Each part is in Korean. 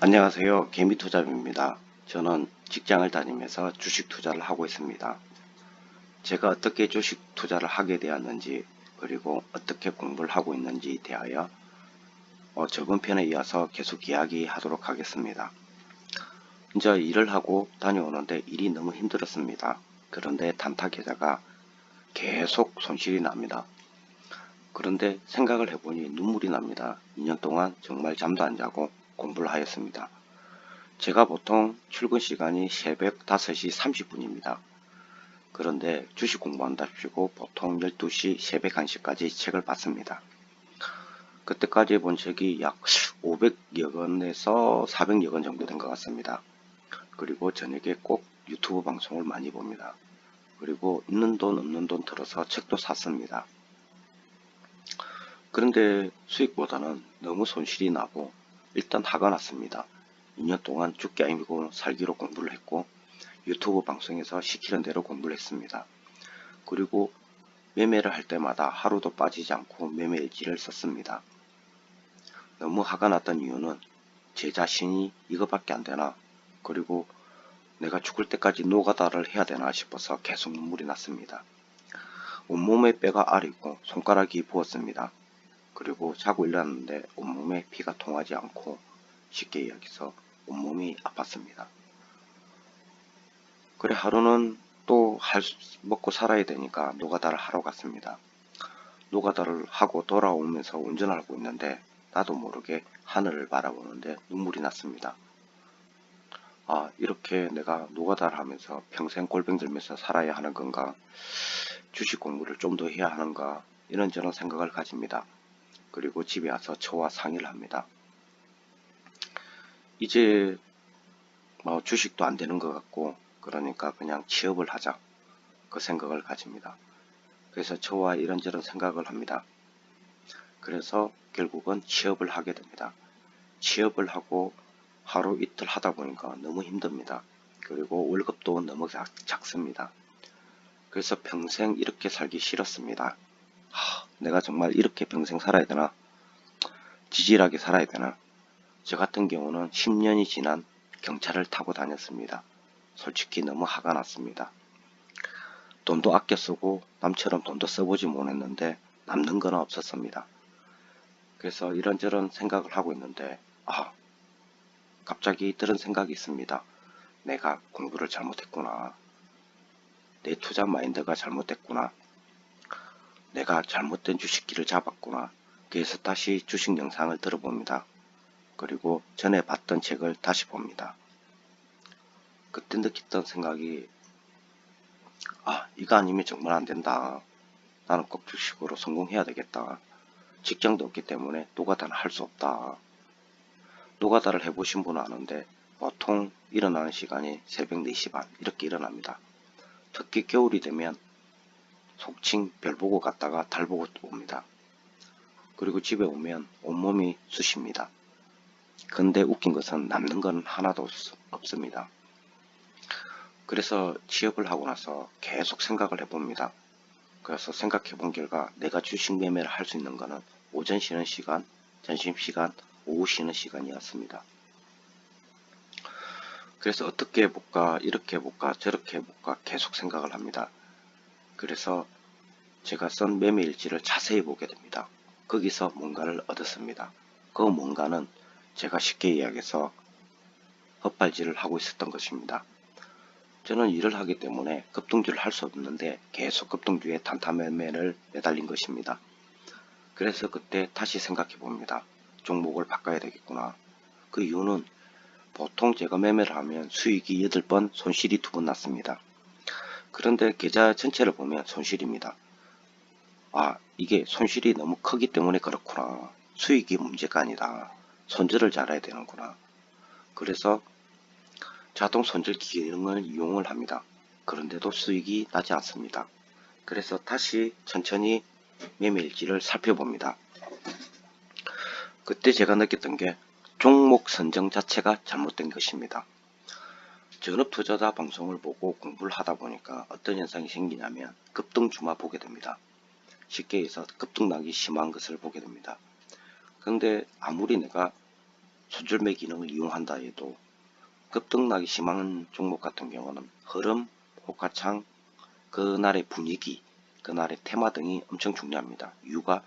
안녕하세요. 개미투자입니다. 저는 직장을 다니면서 주식 투자를 하고 있습니다. 제가 어떻게 주식 투자를 하게 되었는지 그리고 어떻게 공부를 하고 있는지에 대하여 저번 편에 이어서 계속 이야기하도록 하겠습니다. 이제 일을 하고 다녀오는데 일이 너무 힘들었습니다. 그런데 단타 계좌가 계속 손실이 납니다. 그런데 생각을 해보니 눈물이 납니다. 2년 동안 정말 잠도 안 자고 공부를 하였습니다. 제가 보통 출근 시간이 새벽 5시 30분입니다. 그런데 주식 공부한답시고 보통 12시 새벽 1시까지 책을 봤습니다. 그때까지 본 책이 약 500여 권에서 400여 권 정도 된 것 같습니다. 그리고 저녁에 꼭 유튜브 방송을 많이 봅니다. 그리고 있는 돈 없는 돈 들어서 책도 샀습니다. 그런데 수익보다는 너무 손실이 나고 일단 화가 났습니다. 2년 동안 죽기 아니고 살기로 공부를 했고 유튜브 방송에서 시키는 대로 공부를 했습니다. 그리고 매매를 할 때마다 하루도 빠지지 않고 매매일지를 썼습니다. 너무 화가 났던 이유는 제 자신이 이거밖에 안 되나, 그리고 내가 죽을 때까지 노가다를 해야 되나 싶어서 계속 눈물이 났습니다. 온몸에 뼈가 아리고 손가락이 부었습니다. 그리고 자고 일어났는데 온몸에 피가 통하지 않고 쉽게 이야기해서 온몸이 아팠습니다. 그래 하루는 또 먹고 살아야 되니까 노가다를 하러 갔습니다. 노가다를 하고 돌아오면서 운전하고 있는데 나도 모르게 하늘을 바라보는데 눈물이 났습니다. 아, 이렇게 내가 노가다를 하면서 평생 골병 들면서 살아야 하는 건가? 주식 공부를 좀 더 해야 하는가? 이런저런 생각을 가집니다. 그리고 집에 와서 저와 상의를 합니다. 이제 주식도 안 되는 것 같고 그러니까 그냥 취업을 하자, 그 생각을 가집니다. 그래서 저와 이런저런 생각을 합니다. 그래서 결국은 취업을 하게 됩니다. 취업을 하고 하루 이틀 하다 보니까 너무 힘듭니다. 그리고 월급도 너무 작습니다. 그래서 평생 이렇게 살기 싫었습니다. 내가 정말 이렇게 평생 살아야 되나? 지질하게 살아야 되나? 저 같은 경우는 10년이 지난 경차를 타고 다녔습니다. 솔직히 너무 화가 났습니다. 돈도 아껴 쓰고 남처럼 돈도 써보지 못했는데 남는 건 없었습니다. 그래서 이런저런 생각을 하고 있는데 갑자기 들은 생각이 있습니다. 내가 공부를 잘못했구나. 내 투자 마인드가 잘못됐구나. 내가 잘못된 주식기를 잡았구나. 그래서 다시 주식 영상을 들어봅니다. 그리고 전에 봤던 책을 다시 봅니다. 그때 느꼈던 생각이 이거 아니면 정말 안 된다. 나는 꼭 주식으로 성공해야 되겠다. 직장도 없기 때문에 노가다는 할 수 없다. 노가다를 해보신 분은 아는데 보통 일어나는 시간이 새벽 4시 반 이렇게 일어납니다. 특히 겨울이 되면 속칭 별 보고 갔다가 달 보고 옵니다. 그리고 집에 오면 온몸이 쑤십니다. 근데 웃긴 것은 남는 건 하나도 없습니다. 그래서 취업을 하고 나서 계속 생각을 해봅니다. 그래서 생각해 본 결과 내가 주식 매매를 할 수 있는 거는 오전 쉬는 시간, 점심시간, 오후 쉬는 시간이었습니다. 그래서 어떻게 해볼까, 이렇게 해볼까, 저렇게 해볼까 계속 생각을 합니다. 그래서 제가 쓴 매매일지를 자세히 보게 됩니다. 거기서 뭔가를 얻었습니다. 그 뭔가는 제가 쉽게 이야기해서 헛발질을 하고 있었던 것입니다. 저는 일을 하기 때문에 급등주를 할 수 없는데 계속 급등주에 단타 매매를 매달린 것입니다. 그래서 그때 다시 생각해 봅니다. 종목을 바꿔야 되겠구나. 그 이유는 보통 제가 매매를 하면 수익이 8번, 손실이 2번 났습니다. 그런데 계좌 전체를 보면 손실입니다. 이게 손실이 너무 크기 때문에 그렇구나. 수익이 문제가 아니다. 손절을 잘해야 되는구나. 그래서 자동 손절 기능을 이용을 합니다. 그런데도 수익이 나지 않습니다. 그래서 다시 천천히 매매일지를 살펴봅니다. 그때 제가 느꼈던 게 종목 선정 자체가 잘못된 것입니다. 전업투자자 방송을 보고 공부를 하다 보니까 어떤 현상이 생기냐면 급등주만 보게 됩니다. 쉽게 해서 급등락이 심한 것을 보게 됩니다. 그런데 아무리 내가 손절매 기능을 이용한다 해도 급등락이 심한 종목 같은 경우는 흐름, 호가창, 그날의 분위기, 그날의 테마 등이 엄청 중요합니다. 이유가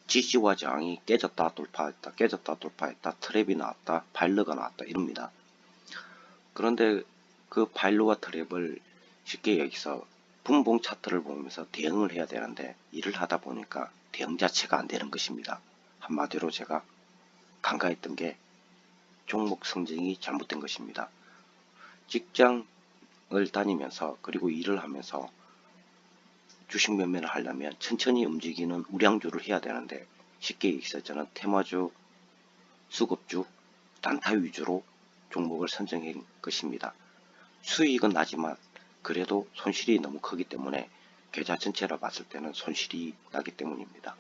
지지와 저항이 깨졌다 돌파했다, 깨졌다 돌파했다, 트랩이 나왔다, 바일러가 나왔다 이럽니다. 그런데 그 바일러와 트랩을 쉽게 여기서 분봉 차트를 보면서 대응을 해야 되는데 일을 하다 보니까 대응 자체가 안 되는 것입니다. 한마디로 제가 간과했던 게 종목 성징이 잘못된 것입니다. 직장을 다니면서 그리고 일을 하면서 주식 매매를 하려면 천천히 움직이는 우량주를 해야 되는데 쉽게 얘기해서 저는 테마주, 수급주, 단타 위주로 종목을 선정한 것입니다. 수익은 나지만 그래도 손실이 너무 크기 때문에 계좌 전체로 봤을 때는 손실이 나기 때문입니다.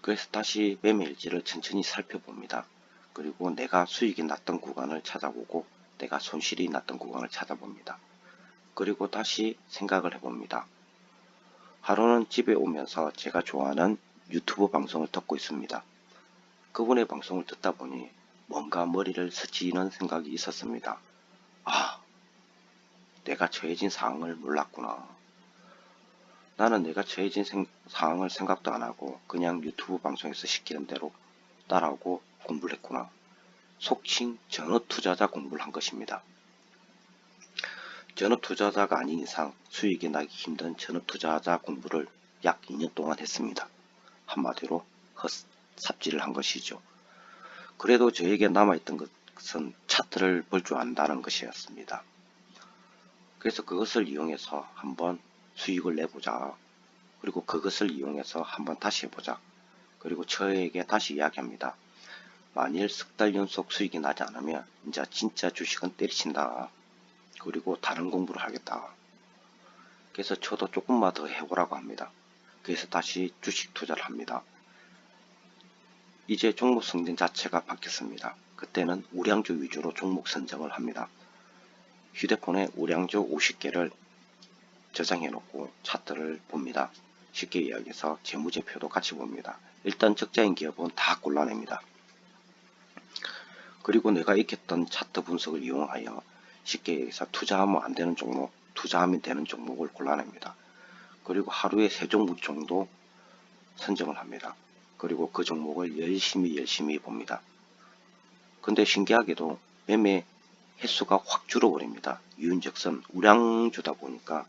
그래서 다시 매매일지를 천천히 살펴봅니다. 그리고 내가 수익이 났던 구간을 찾아보고 내가 손실이 났던 구간을 찾아봅니다. 그리고 다시 생각을 해봅니다. 하루는 집에 오면서 제가 좋아하는 유튜브 방송을 듣고 있습니다. 그분의 방송을 듣다 보니 뭔가 머리를 스치는 생각이 있었습니다. 아, 내가 처해진 상황을 몰랐구나. 나는 내가 처해진 상황을 생각도 안 하고 그냥 유튜브 방송에서 시키는 대로 따라오고 공부를 했구나. 속칭 전업투자자 공부를 한 것입니다. 전업투자자가 아닌 이상 수익이 나기 힘든 전업투자자 공부를 약 2년 동안 했습니다. 한마디로 삽질을 한 것이죠. 그래도 저에게 남아있던 것은 차트를 볼 줄 안다는 것이었습니다. 그래서 그것을 이용해서 한번 수익을 내보자. 그리고 그것을 이용해서 한번 다시 해보자. 그리고 저에게 다시 이야기합니다. 만일 석 달 연속 수익이 나지 않으면 이제 진짜 주식은 때리친다. 그리고 다른 공부를 하겠다. 그래서 저도 조금만 더 해보라고 합니다. 그래서 다시 주식 투자를 합니다. 이제 종목 선정 자체가 바뀌었습니다. 그때는 우량주 위주로 종목 선정을 합니다. 휴대폰에 우량주 50개를 저장해 놓고 차트를 봅니다. 쉽게 이야기해서 재무제표도 같이 봅니다. 일단 적자인 기업은 다 골라냅니다. 그리고 내가 익혔던 차트 분석을 이용하여 쉽게 얘기해서 투자하면 안 되는 종목, 투자하면 되는 종목을 골라냅니다. 그리고 하루에 3종목 정도 선정을 합니다. 그리고 그 종목을 열심히 봅니다. 근데 신기하게도 매매 횟수가 확 줄어버립니다. 이윤적선 우량주다 보니까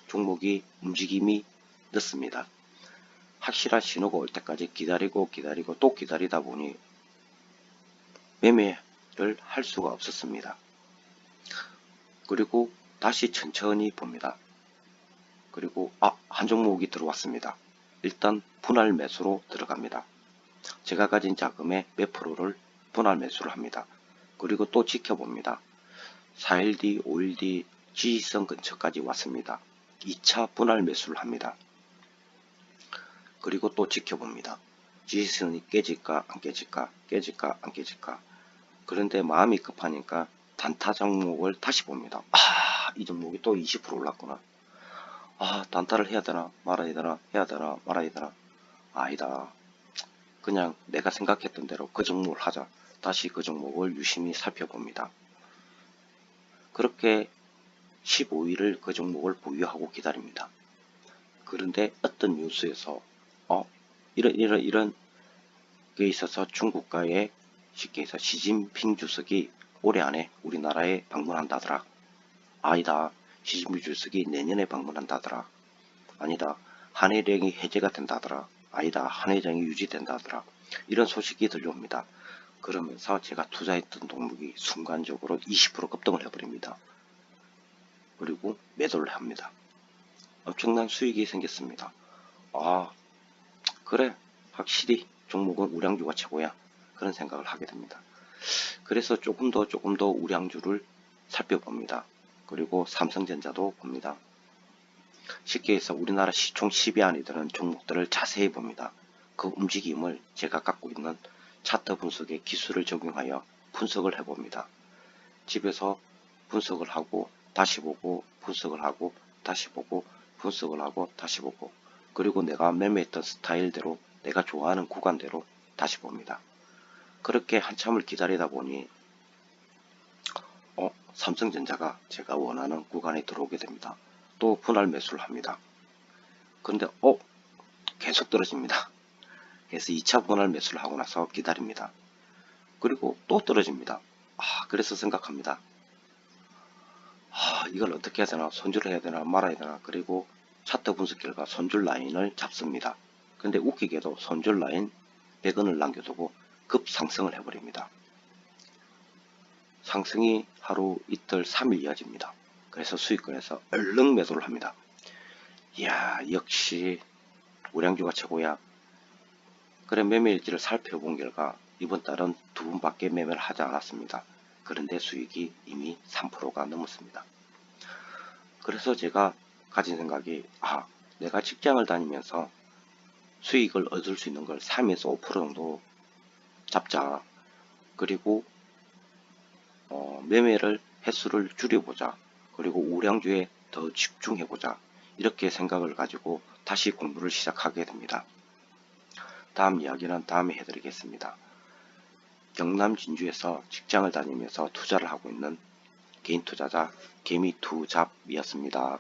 종목이 움직임이 늦습니다. 확실한 신호가 올 때까지 기다리고 또 기다리다 보니 매매를 할 수가 없었습니다. 그리고 다시 천천히 봅니다. 그리고 한 종목이 들어왔습니다. 일단 분할 매수로 들어갑니다. 제가 가진 자금의 몇 프로를 분할 매수를 합니다. 그리고 또 지켜봅니다. 4일 뒤, 5일 뒤 지지선 근처까지 왔습니다. 2차 분할 매수를 합니다. 그리고 또 지켜봅니다. 지지선이 깨질까 안 깨질까, 깨질까 안 깨질까. 그런데 마음이 급하니까 단타 종목을 다시 봅니다. 이 종목이 또 20% 올랐구나. 단타를 해야 되나 말아야 되나, 해야 되나 말아야 되나. 아니다. 그냥 내가 생각했던 대로 그 종목을 하자. 다시 그 종목을 유심히 살펴봅니다. 그렇게 15일을 그 종목을 보유하고 기다립니다. 그런데 어떤 뉴스에서 이런 게 있어서 중국과의 쉽게 해서 시진핑 주석이 올해 안에 우리나라에 방문한다더라. 아니다. 시진핑 주석이 내년에 방문한다더라. 아니다. 한해령이 해제가 된다더라. 아니다. 한해령이 유지된다더라. 이런 소식이 들려옵니다. 그러면서 제가 투자했던 종목이 순간적으로 20% 급등을 해버립니다. 그리고 매도를 합니다. 엄청난 수익이 생겼습니다. 그래, 확실히 종목은 우량주가 최고야. 그런 생각을 하게 됩니다. 그래서 조금 더 우량주를 살펴봅니다. 그리고 삼성전자도 봅니다. 쉽게 해서 우리나라 시총 10위 안에 드는 종목들을 자세히 봅니다. 그 움직임을 제가 갖고 있는 차트 분석의 기술을 적용하여 분석을 해봅니다. 집에서 분석을 하고 다시 보고 분석을 하고 다시 보고 분석을 하고 다시 보고 그리고 내가 매매했던 스타일대로 내가 좋아하는 구간대로 다시 봅니다. 그렇게 한참을 기다리다 보니 삼성전자가 제가 원하는 구간에 들어오게 됩니다. 또 분할 매수를 합니다. 그런데 계속 떨어집니다. 그래서 2차 분할 매수를 하고 나서 기다립니다. 그리고 또 떨어집니다. 그래서 생각합니다. 이걸 어떻게 해야 되나, 손절을 해야 되나 말아야 되나. 그리고 차트 분석 결과 손절 라인을 잡습니다. 근데 웃기게도 손절 라인 100원을 남겨두고 급상승을 해버립니다. 상승이 하루, 이틀, 3일 이어집니다. 그래서 수익권에서 얼른 매도를 합니다. 이야, 역시 우량주가 최고야. 그래, 매매일지를 살펴본 결과 이번 달은 2분밖에 매매를 하지 않았습니다. 그런데 수익이 이미 3%가 넘었습니다. 그래서 제가 가진 생각이 내가 직장을 다니면서 수익을 얻을 수 있는 걸 3에서 5% 정도 잡자. 그리고 매매를 횟수를 줄여보자. 그리고 우량주에 더 집중해보자. 이렇게 생각을 가지고 다시 공부를 시작하게 됩니다. 다음 이야기는 다음에 해드리겠습니다. 경남 진주에서 직장을 다니면서 투자를 하고 있는 개인 투자자 개미투잡이었습니다.